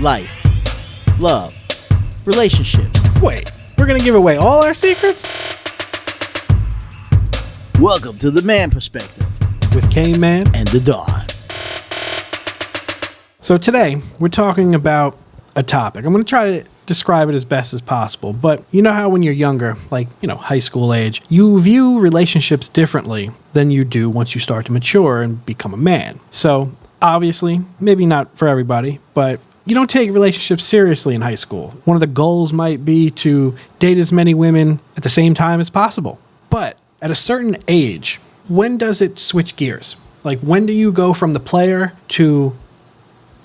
life, love, relationships. Wait, we're gonna give away all our secrets? Welcome to the Man Perspective With Kane Man. and the Dawn. So today, we're talking about a topic. I'm gonna try to describe it as best as possible, but you know how when you're younger, like, high school age, you view relationships differently than you do once you start to mature and become a man. So, obviously, maybe not for everybody, but you don't take relationships seriously in high school. One of the goals might be to date as many women at the same time as possible. But at a certain age, when does it switch gears? Like, when do you go from the player to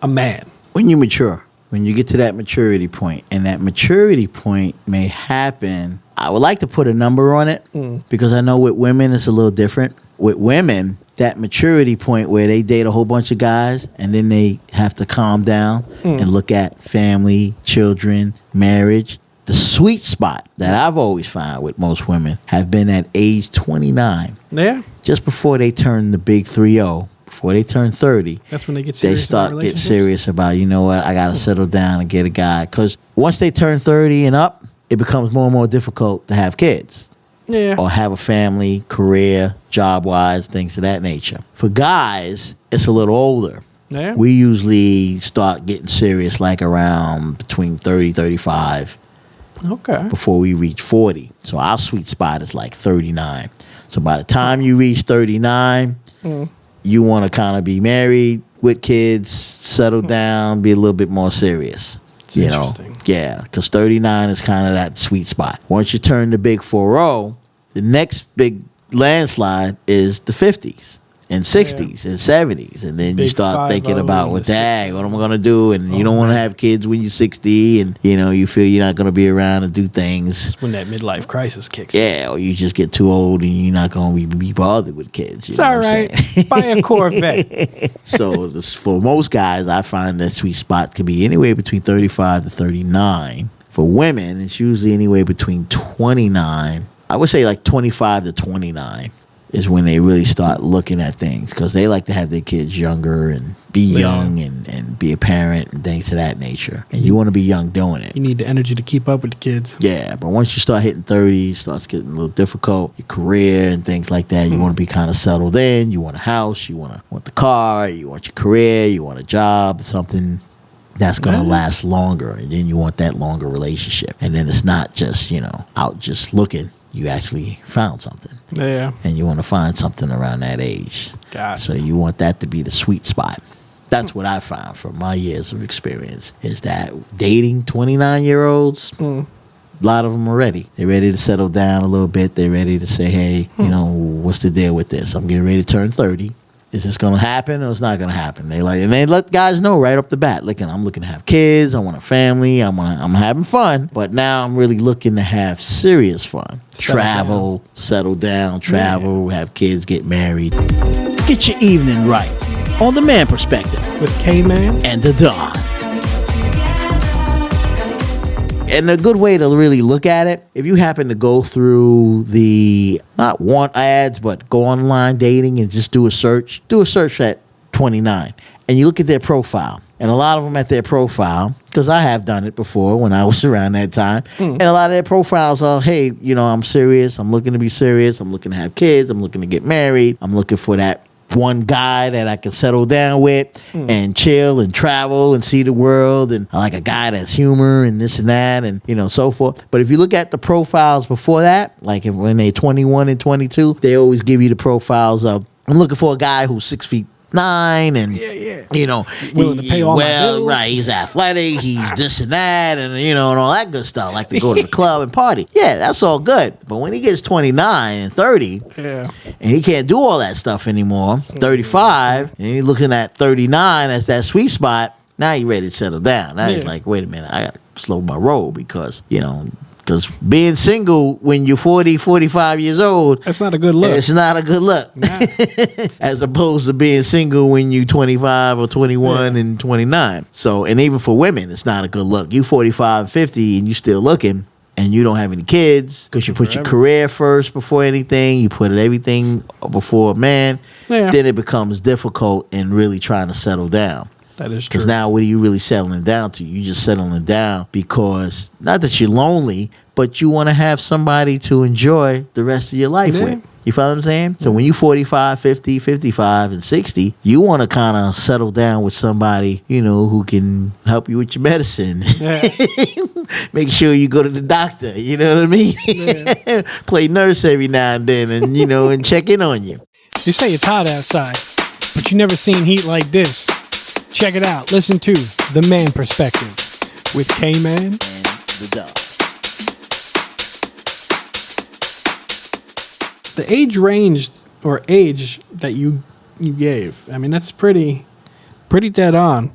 a man? When you mature, when you get to that maturity point, and that maturity point may happen, I would like to put a number on it because I know with women it's a little different. With women, that maturity point where they date a whole bunch of guys and then they have to calm down and look at family, children, marriage. The sweet spot that I've always found with most women have been at age 29. Yeah, Just before they turn the big 3-0, before they turn 30. that's when they get They serious. start getting serious about, you know what, I got to settle down and get a guy. Because once they turn 30 and up, it becomes more and more difficult to have kids. Yeah. Or have a family, career, job-wise, things of that nature. For guys, it's a little older. Yeah. We usually start getting serious like around between 30, 35 Okay. before we reach 40. So our sweet spot is like 39. So by the time you reach 39, you want to kind of be married with kids, settle down, be a little bit more serious. It's interesting. Yeah, because 39 is kind of that sweet spot. Once you turn the big 40, the next big landslide is the 50s and 60s and 70s. And then you Big start thinking 50 about, and well, the dang, what am I going to do? And you don't want to have kids when you're 60 and, you feel you're not going to be around to do things. When that midlife crisis kicks in. Yeah, or you just get too old and you're not going to be bothered with kids. It's all right. Buy a Corvette. So for most guys, I find that sweet spot could be anywhere between 35 to 39. For women, it's usually anywhere between 29. I would say like 25 to 29 is when they really start looking at things because they like to have their kids younger and be young and be a parent and things of that nature. And you want to be young doing it. You need the energy to keep up with the kids. Yeah, but once you start hitting 30, it starts getting a little difficult. Your career and things like that, you want to be kind of settled in. You want a house, you want the car, you want your career, you want a job, something that's going to last longer. And then you want that longer relationship. And then it's not just, out just looking. You actually found something. Yeah. And you want to find something around that age. Gotcha. So you want that to be the sweet spot. That's what I found from my years of experience is that dating 29-year-olds, a lot of them are ready. They're ready to settle down a little bit. They're ready to say, hey, what's the deal with this? I'm getting ready to turn 30. Is this going to happen or it's not going to happen? And they let guys know right off the bat. I'm looking to have kids. I want a family. I'm having fun. But now I'm really looking to have serious fun. Settle down, have kids, get married. Get your evening right on the Man Perspective With K-Man. and the Dawn. And a good way to really look at it, if you happen to go through the, not want ads, but go online dating and just do a search at 29. And you look at their profile. And a lot of them at their profile, because I have done it before when I was around that time. And a lot of their profiles are, hey, I'm serious. I'm looking to be serious. I'm looking to have kids. I'm looking to get married. I'm looking for that one guy that I can settle down with and chill and travel and see the world. And I like a guy that's humor and this and that and, so forth. But if you look at the profiles before that, like when they're 21 and 22, they always give you the profiles of, I'm looking for a guy who's 6'9" and, willing to pay all my bills. Right, he's athletic, he's this and that, and, and all that good stuff, like to go to the club and party. Yeah, that's all good. But when he gets 29 and 30, and he can't do all that stuff anymore, 35, and he's looking at 39 as that sweet spot, now you're ready to settle down. Now he's like, wait a minute, I got to slow my roll because, because being single when you're 40, 45 years old, that's not a good look. It's not a good look. Nah. As opposed to being single when you're 25 or 21 and 29. So, and even for women, it's not a good look. You 45, 50 and you still looking and you don't have any kids because you put your career first before anything. You put everything before a man. Yeah. Then it becomes difficult in really trying to settle down. That is true. Because now, what are you really settling down to? You just settling down because not that you're lonely, but you want to have somebody to enjoy the rest of your life Yeah. with. You follow what I'm saying? So when you're 45, 50, 55, and 60, you want to kind of settle down with somebody, who can help you with your medicine. Yeah. Make sure you go to the doctor. You know what I mean? Yeah. Play nurse every now and then and, and check in on you. They say it's hot outside, but you never seen heat like this. Check it out. Listen to The Man Perspective with K-Man And the dog. The age range or age that you gave, I mean, that's pretty dead on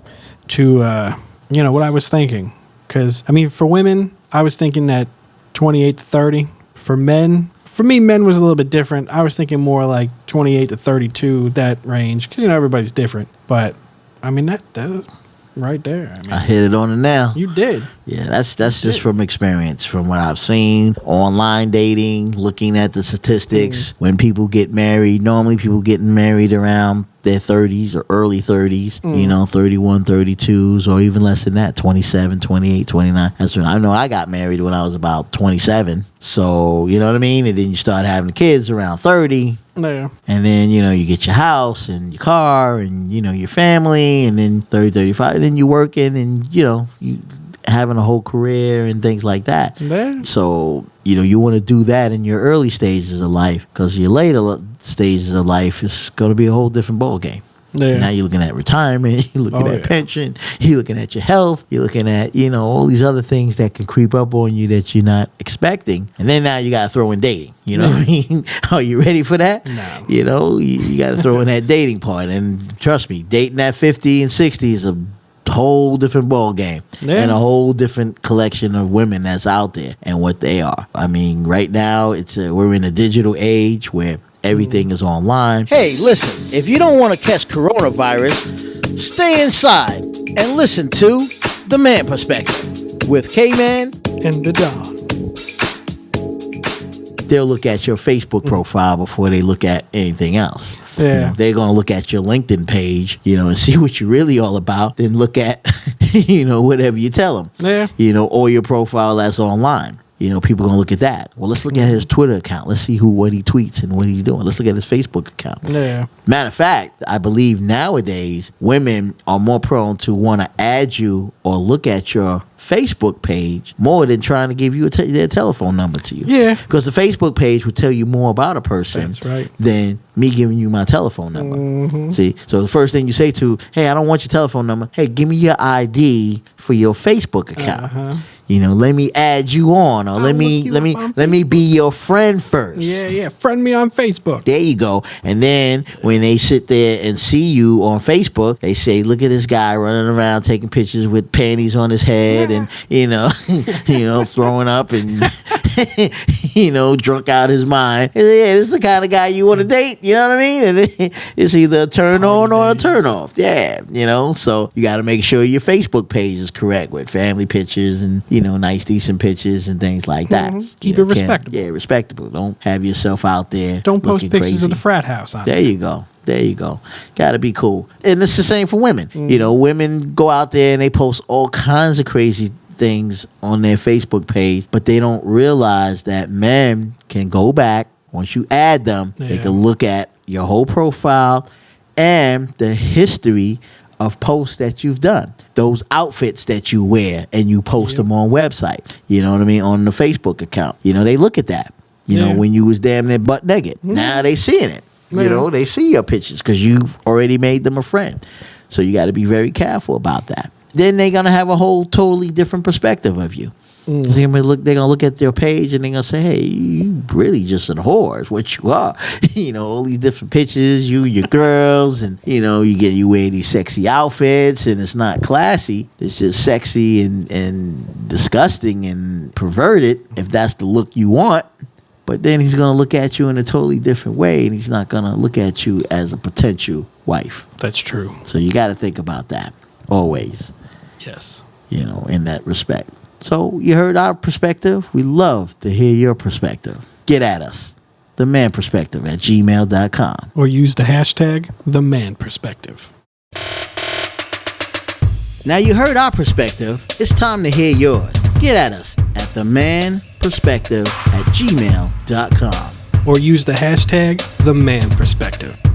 to what I was thinking. Because I mean, for women, I was thinking that 28 to 30. For me, men was a little bit different. I was thinking more like 28 to 32, that range, because everybody's different. But I mean, that right there. I mean, I hit it on the nail. you did. Yeah, that's just from experience, from what I've seen, online dating, looking at the statistics. When people get married, normally people getting married around their 30s or early 30s, 31, 32s, or even less than that, 27, 28, 29. That's when I know I got married when I was about 27. So, you know what I mean? And then you start having kids around 30. Yeah. And then, you get your house and your car and, your family, and then 30, 35, and then you're working and, you having a whole career and things like that. Yeah. So, you want to do that in your early stages of life, because your later stages of life is going to be a whole different ball game. Yeah. Now you're looking at retirement, you're looking at pension, you're looking at your health, you're looking at, all these other things that can creep up on you that you're not expecting. And then now you got to throw in dating. You know what I mean? Are you ready for that? No. You got to throw in that dating part. And trust me, dating at 50 and 60 is a whole different ball game. Yeah. And a whole different collection of women that's out there and what they are. I mean, right now we're in a digital age where everything is online. Hey, listen, if you don't want to catch coronavirus, stay inside and listen to The Man Perspective with K-Man And the dog. They'll look at your Facebook profile before they look at anything else. Yeah. They're going to look at your LinkedIn page, and see what you're really all about, then look at, whatever you tell them. Yeah. Or your profile that's online. People going to look at that. Well, let's look at his Twitter account. Let's see what he tweets and what he's doing. Let's look at his Facebook account. Yeah. Matter of fact, I believe nowadays women are more prone to want to add you or look at your Facebook page more than trying to give you their telephone number to you. Yeah. Because the Facebook page will tell you more about a person That's right. than me giving you my telephone number. See? So the first thing you say hey, I don't want your telephone number. Hey, give me your ID for your Facebook account. Let me add you on, or let me be your friend first. Yeah. Friend me on Facebook. There you go. And then when they sit there and see you on Facebook, they say, look at this guy running around taking pictures with panties on his head and, throwing up and, drunk out his mind. And, yeah, this is the kind of guy you want to date. You know what I mean? And it's either a turn on or a turn off. Yeah. So you got to make sure your Facebook page is correct with family pictures and, nice, decent pictures and things like that. Keep it respectable. Yeah, respectable. Don't have yourself out there. Don't post looking pictures crazy. of the frat house on There you go. Gotta be cool. And it's the same for women. Women go out there and they post all kinds of crazy things on their Facebook page, but they don't realize that men can go back. Once you add them, they can look at your whole profile and the history of posts that you've done, those outfits that you wear and you post them on website, on the Facebook account. They look at that, when you was damn near butt naked. Now they seeing it, they see your pictures because you've already made them a friend. So you got to be very careful about that. Then they're going to have a whole totally different perspective of you. They're going to look at their page and they're going to say, hey, you really just a whore is what you are. All these different pictures, you and your girls, and, you wear these sexy outfits and it's not classy. It's just sexy and disgusting and perverted if that's the look you want. But then he's going to look at you in a totally different way and he's not going to look at you as a potential wife. That's true. So you got to think about that always. Yes. In that respect. So you heard our perspective. We love to hear your perspective. Get at us. themanperspective@gmail.com. Or use the hashtag #TheManPerspective. Now you heard our perspective. It's time to hear yours. Get at us at themanperspective@gmail.com. Or use the hashtag #TheManPerspective.